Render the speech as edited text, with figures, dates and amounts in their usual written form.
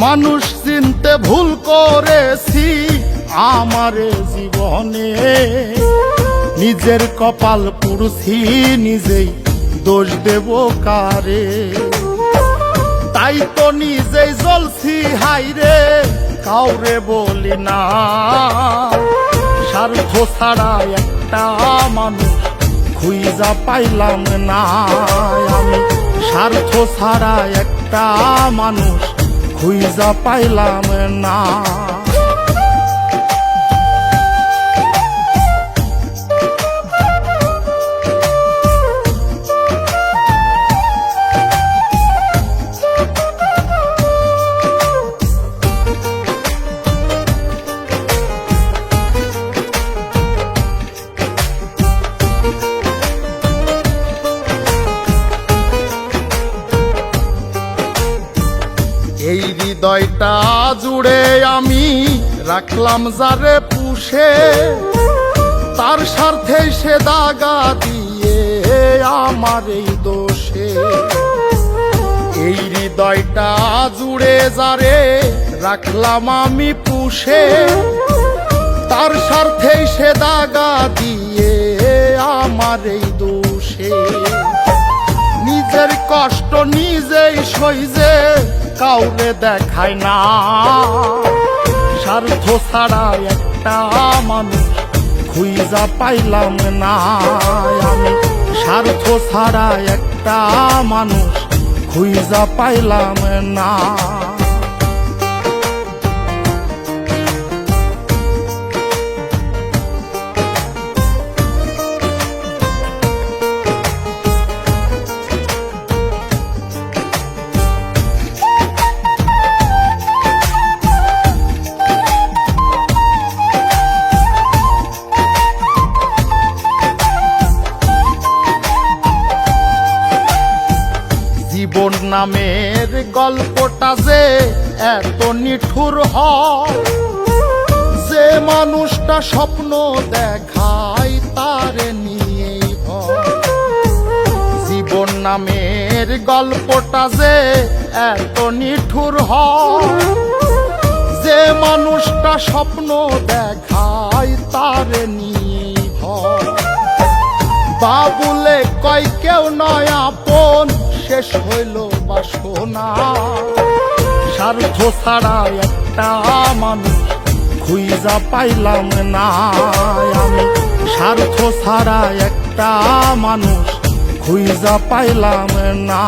মানুষ চিনতে ভুল করেছি আমারে জীবনে, নিজের কপাল পুড়ছি নিজেই, দোষ দেব কারে? তাই তো নিজেই জ্বলছি হাইরে, কাউরে বলি না। স্বার্থ ছাড়া একটা মানুষ খুঁজা পাইলাম না আমি, স্বার্থ ছাড়া একটা মানুষ খুঁজা পাইলাম না। এই হৃদয়টা জুড়ে আমি রাখলাম যারে পুষে, তার স্বার্থে সে দাগা দিয়ে আমার এই দোষে। এই হৃদয়টা জুড়ে যারে রাখলাম আমি পুষে, তার স্বার্থে সে দাগা দিয়ে আমার এই দোষে। নিজের কষ্ট নিজেই সইজে কাউরে দেখায় না, স্বার্থ ছাড়া একটা মানুষ খুঁজা পাইলাম না আমি, স্বার্থ ছাড়া একটা মানুষ খুঁজা পাইলাম না। জীবন নামের গল্পটা যে এত নিঠুর হয়, যে মানুষটা স্বপ্ন দেখায় তারে নিয়েই ভয়। জীবন নামের গল্পটা যে এত নিঠুর হয়, যে মানুষটা স্বপ্ন দেখায় তারে নিয়েই ভয়। বাবুলে কয় কেউ নয় আপন, শেষ হইল বাসনা। স্বার্থ ছাড়া একটা মানুষ খুঁজা পাইলাম না আমি, স্বার্থ ছাড়া একটা মানুষ খুঁজা পাইলাম না।